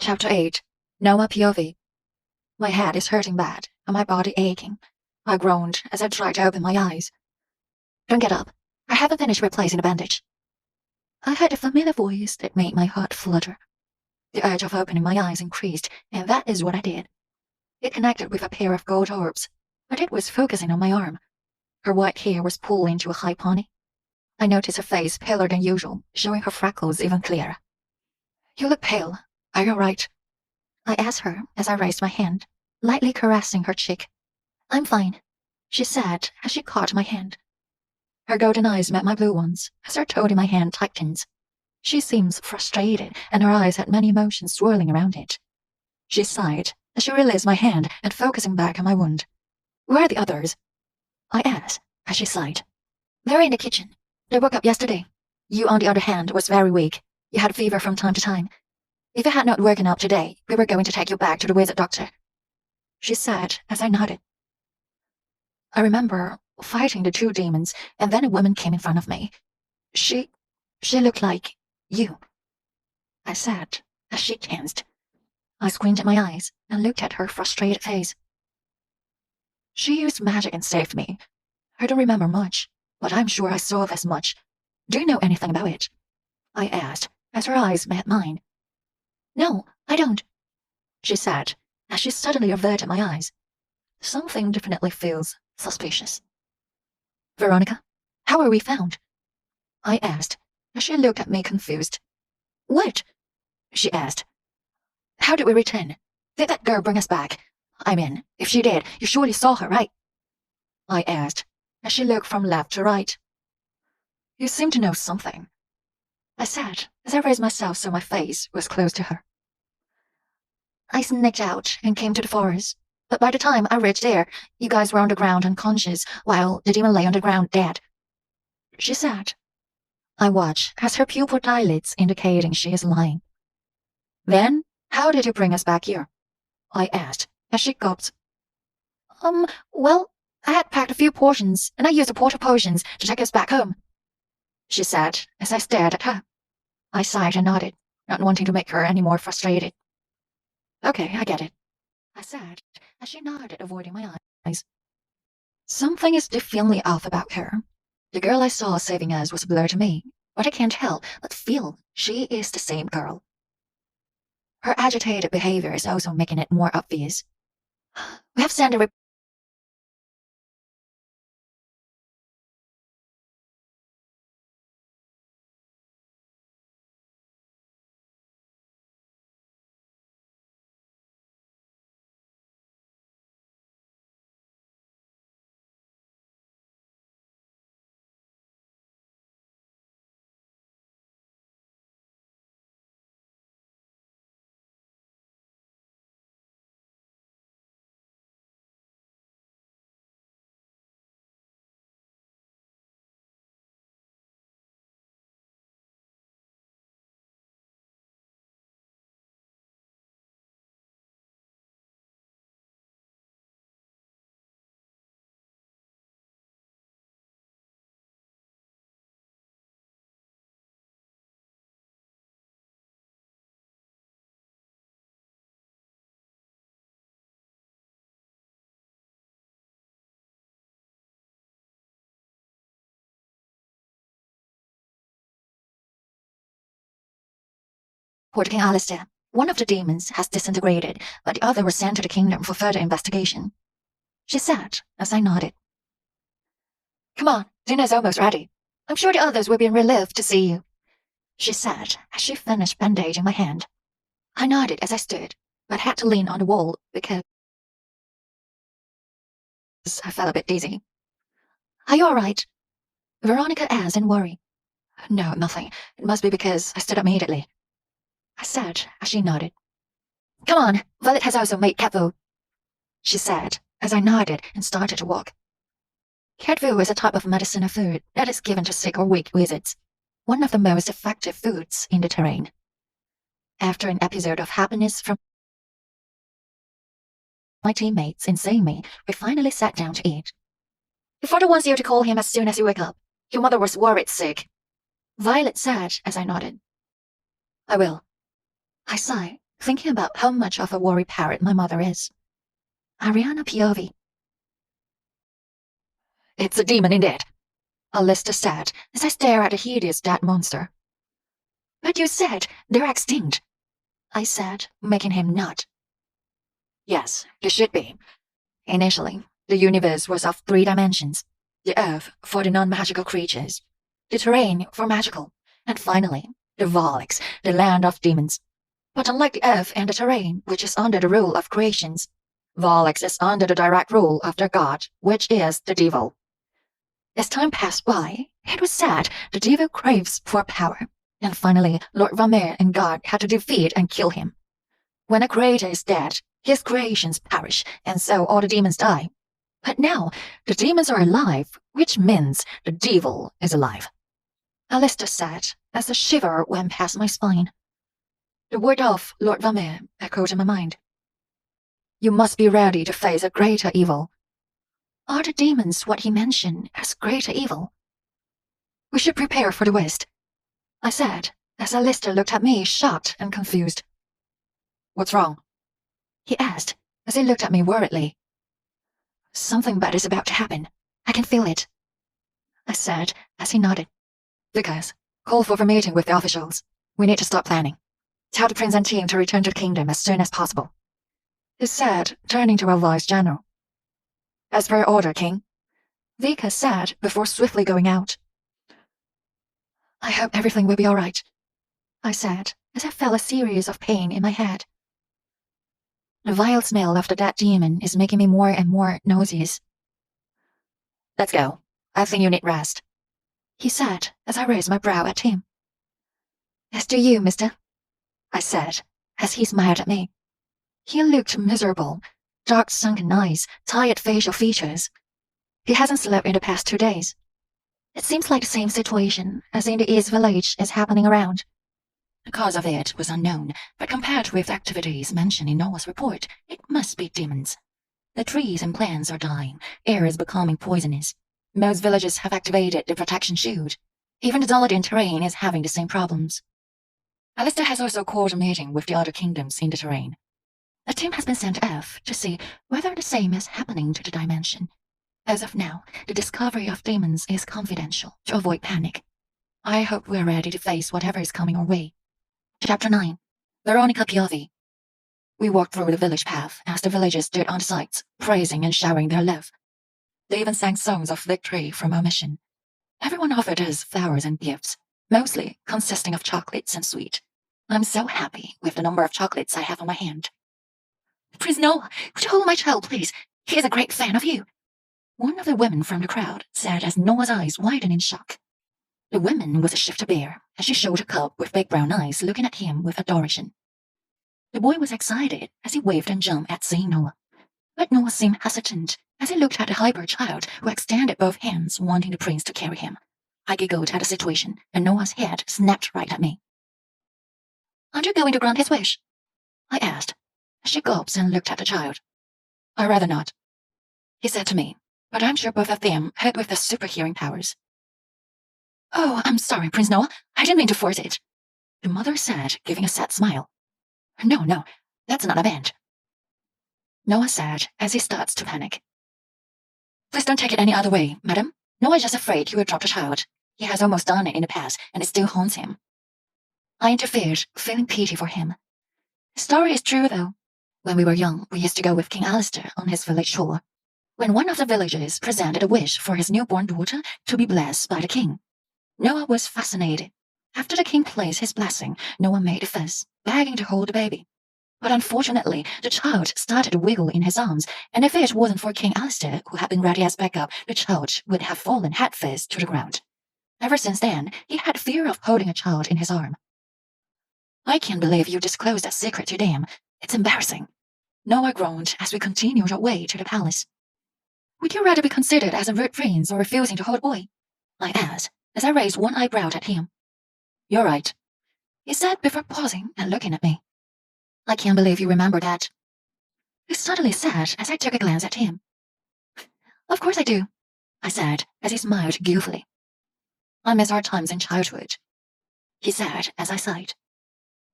Chapter 8. Noma POV. My head is hurting bad, and my body aching. I groaned as I tried to open my eyes. Don't get up. I haven't finished replacing the bandage. I heard a familiar voice that made my heart flutter. The urge of opening my eyes increased, and that is what I did. It connected with a pair of gold orbs, but it was focusing on my arm. Her white hair was pulled into a high pony. I noticed her face paler than usual, showing her freckles even clearer. You look pale. Are you all right? I asked her as I raised my hand, lightly caressing her cheek. I'm fine, she said as she caught my hand. Her golden eyes met my blue ones as her toad in my hand tightened. She seems frustrated, and her eyes had many emotions swirling around it. She sighed as she released my hand and focusing back on my wound. Where are the others? I asked as she sighed. They're in the kitchen. They woke up yesterday. You, on the other hand, was very weak. You had fever from time to time. If you had not woken up today, we were going to take you back to the wizard doctor, she said as I nodded. I remember fighting the two demons, and then a woman came in front of me. She looked like you, I said as she tensed. I squinted my eyes and looked at her frustrated face. She used magic and saved me. I don't remember much, but I'm sure I saw this much. Do you know anything about it? I asked as her eyes met mine. No, I don't, she said as she suddenly averted my eyes. Something definitely feels suspicious. Veronica, how were we found? I asked as she looked at me confused. What? She asked. How did we return? Did that girl bring us back? I mean, if she did, you surely saw her, right? I asked as she looked from left to right. You seem to know something, I said as I raised myself so my face was close to her. I sneaked out and came to the forest, but by the time I reached there, you guys were on the ground unconscious while the demon lay on the ground dead, she said. I watched as her pupil dilates, indicating she is lying. Then, how did you bring us back here? I asked as she gulped. Well, I had packed a few portions, and I used the portal potions to take us back home, she said as I stared at her. I sighed and nodded, not wanting to make her any more frustrated. Okay, I get it, I said as she nodded, avoiding my eyes. Something is definitely off about her. The girl I saw saving us was a blur to me, but I can't help but feel she is the same girl. Her agitated behavior is also making it more obvious. We have sent a Port King Alistair. One of the demons has disintegrated, but the other was sent to the kingdom for further investigation, she said as I nodded. Come on, dinner's almost ready. I'm sure the others will be relieved to see you, she said as she finished bandaging my hand. I nodded as I stood, but had to lean on the wall because I felt a bit dizzy. Are you all right? Veronica asked in worry. No, nothing. It must be because I stood up immediately, I said as she nodded. Come on, Violet has also made cat food, she said as I nodded and started to walk. Cat food is a type of medicinal food that is given to sick or weak wizards, one of the most effective foods in the terrain. After an episode of happiness from my teammates in seeing me, we finally sat down to eat. Your father wants you to call him as soon as you wake up. Your mother was worried sick, Violet said as I nodded. I will, I sighed thinking about how much of a worry parrot my mother is. Ariana POV. It's a demon indeed, Alistair said as I stared at the hideous dead monster. But you said they're extinct, I said, making him nod. Yes, they should be. Initially, the universe was of 3 dimensions. The Earth for the non-magical creatures, the terrain for magical, and finally, the Valix, the land of demons. But unlike the Earth and the terrain, which is under the rule of creations, Valix is under the direct rule of their god, which is the devil. As time passed by, it was said the devil craves for power, and finally Lord Valmir and God had to defeat and kill him. When a creator is dead, his creations perish, and so all the demons die. But now, the demons are alive, which means the devil is alive. Alistair said, as a shiver went past my spine. The word of Lord Valmir echoed in my mind. You must be ready to face a greater evil. Are the demons what he mentioned as greater evil? We should prepare for the worst, I said, as Alistair looked at me shocked and confused. What's wrong? He asked, as he looked at me worriedly. Something bad is about to happen. I can feel it, I said, as he nodded. Vickers, call for a meeting with the officials. We need to start planning. Tell the prince and team to return to the kingdom as soon as possible, he said, turning to our vice-general. As per your order, King, Vickers said before swiftly going out. I hope everything will be all right, I said, as I felt a series of pain in my head. The vile smell of the dead demon is making me more and more nauseous. Let's go. I think you need rest, he said as I raised my brow at him. As do you, mister, I said, as he smiled at me. He looked miserable, dark sunken eyes, tired facial features. He hasn't slept in the past 2 days. It seems like the same situation as in the East Village is happening around. The cause of it was unknown, but compared with the activities mentioned in Noah's report, it must be demons. The trees and plants are dying, air is becoming poisonous. Most villages have activated the protection shield. Even the Dulladan terrain is having the same problems. Alistair has also called a meeting with the other kingdoms in the terrain. A team has been sent to Earth to see whether the same is happening to the dimension. As of now, the discovery of demons is confidential to avoid panic. I hope we're ready to face whatever is coming our way. Chapter 9. Veronica POV. We walked through the village path as the villagers stood on the sides, praising and showering their love. They even sang songs of victory from our mission. Everyone offered us flowers and gifts, mostly consisting of chocolates and sweet. I'm so happy with the number of chocolates I have on my hand. Prince Noah, would you hold my child, please? He is a great fan of you, one of the women from the crowd said as Noah's eyes widened in shock. The woman was a shifter bear, as she showed a cub with big brown eyes looking at him with adoration. The boy was excited as he waved and jumped at seeing Noah, but Noah seemed hesitant as he looked at the hyper child who extended both hands wanting the prince to carry him. I giggled at the situation, and Noah's head snapped right at me. Aren't you going to grant his wish? I asked, as she gulped and looked at the child. I'd rather not, he said to me, but I'm sure both of them heard with their super hearing powers. Oh, I'm sorry, Prince Noah. I didn't mean to force it, the mother said, giving a sad smile. No, that's not a band, Noah said as he starts to panic. Please don't take it any other way, madam. Noah is just afraid he will drop the child. He has almost done it in the past, and it still haunts him. I interfered, feeling pity for him. The story is true, though. When we were young, we used to go with King Alistair on his village tour. When one of the villagers presented a wish for his newborn daughter to be blessed by the king, Noah was fascinated. After the king placed his blessing, Noah made a fuss, begging to hold the baby. But unfortunately, the child started to wiggle in his arms, and if it wasn't for King Alistair, who had been ready as backup, the child would have fallen headfirst to the ground. Ever since then, he had fear of holding a child in his arm. I can't believe you disclosed that secret to them. It's embarrassing, Noah groaned as we continued our way to the palace. Would you rather be considered as a rude prince or refusing to hold a boy? I asked, as I raised one eyebrow at him. You're right, he said before pausing and looking at me. I can't believe you remember that, he suddenly said as I took a glance at him. Of course I do, I said as he smiled guiltily. I miss our times in childhood, he said as I sighed.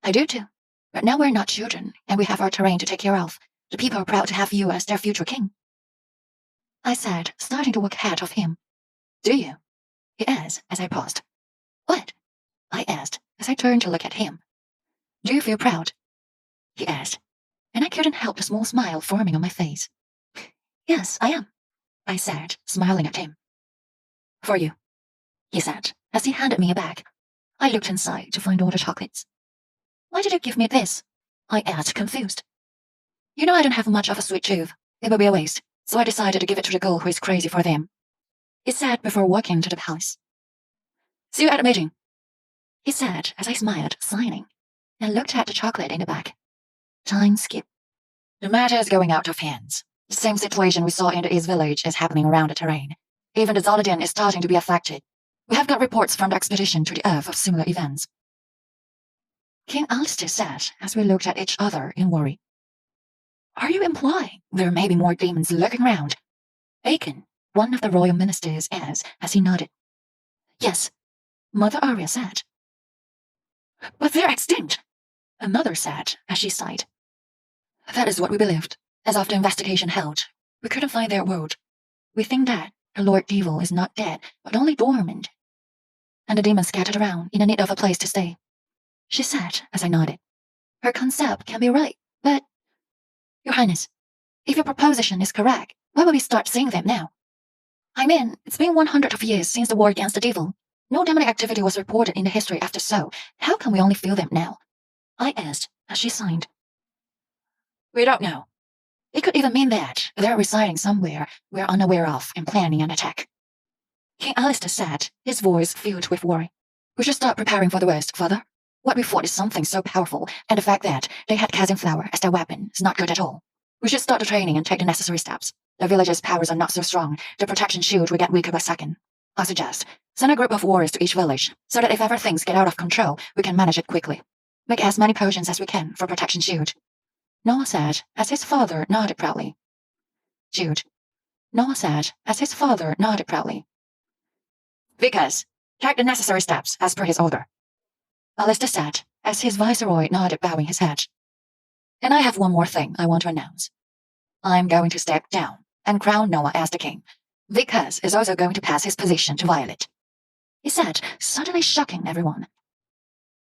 I do too, But now we're not children, and we have our terrain to take care of. The people are proud to have you as their future king. I said, starting to walk ahead of him. Do you? He asked as I paused. What? I asked as I turned to look at him. Do you feel proud? He asked, and I couldn't help a small smile forming on my face. Yes, I am, I said, smiling at him. For you, he said, as he handed me a bag. I looked inside to find all the chocolates. Why did you give me this? I asked, confused. You know I don't have much of a sweet tooth. It would be a waste, so I decided to give it to the girl who is crazy for them. He said before walking to the palace. See you at the meeting, he said as I smiled, signing, and looked at the chocolate in the bag. Time skip. The matter is going out of hands. The same situation we saw in the East Village is happening around the terrain. Even the Zolodin is starting to be affected. We have got reports from the expedition to the Earth of similar events. King Alistair said as we looked at each other in worry. Are you implying there may be more demons lurking around? Aiken, one of the royal ministers, asked as he nodded. Yes, Mother Arya said. But they're extinct, another said as she sighed. That is what we believed. As after investigation held, we couldn't find their word. We think that the Lord Evil is not dead, but only dormant, and the demons scattered around in need of a place to stay. She said as I nodded. Her concept can be right, but, Your Highness, if your proposition is correct, why would we start seeing them now? I mean, it's been 100 years since the war against the devil. No demonic activity was reported in the history after so. How can we only feel them now? I asked as she signed. We don't know. It could even mean that they're residing somewhere we're unaware of and planning an attack. King Alistair said, his voice filled with worry. We should start preparing for the worst, Father. What we fought is something so powerful, and the fact that they had Kazin Flower as their weapon is not good at all. We should start the training and take the necessary steps. The village's powers are not so strong. The protection shield will get weaker by second. I suggest, send a group of warriors to each village, so that if ever things get out of control, we can manage it quickly. Make as many potions as we can for protection shield. Noah said, as his father nodded proudly. Jude. Noah said, as his father nodded proudly. Because, take the necessary steps as per his order. Alistair said, as his viceroy nodded, bowing his head. And I have one more thing I want to announce. I'm going to step down and crown Noah as the king. Vickers is also going to pass his position to Violet, he said, suddenly shocking everyone.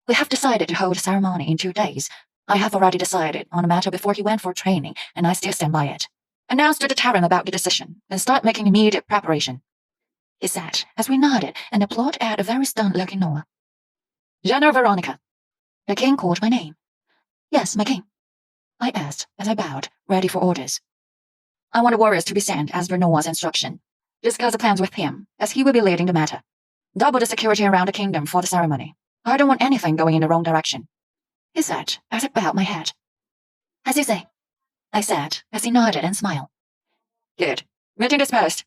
We have decided to hold a ceremony in 2 days. I have already decided on the matter before he went for training, and I still stand by it. Announce to the Terran about the decision, and start making immediate preparation, he said, as we nodded and applauded at a very stunned-looking Noah. General Veronica. The king called my name. Yes, my king, I asked as I bowed, ready for orders. I want the warriors to be sent as per Noah's instruction. Discuss the plans with him, as he will be leading the matter. Double the security around the kingdom for the ceremony. I don't want anything going in the wrong direction, he said as I bowed my head. As you say, I said as he nodded and smiled. Good. Meeting dispersed.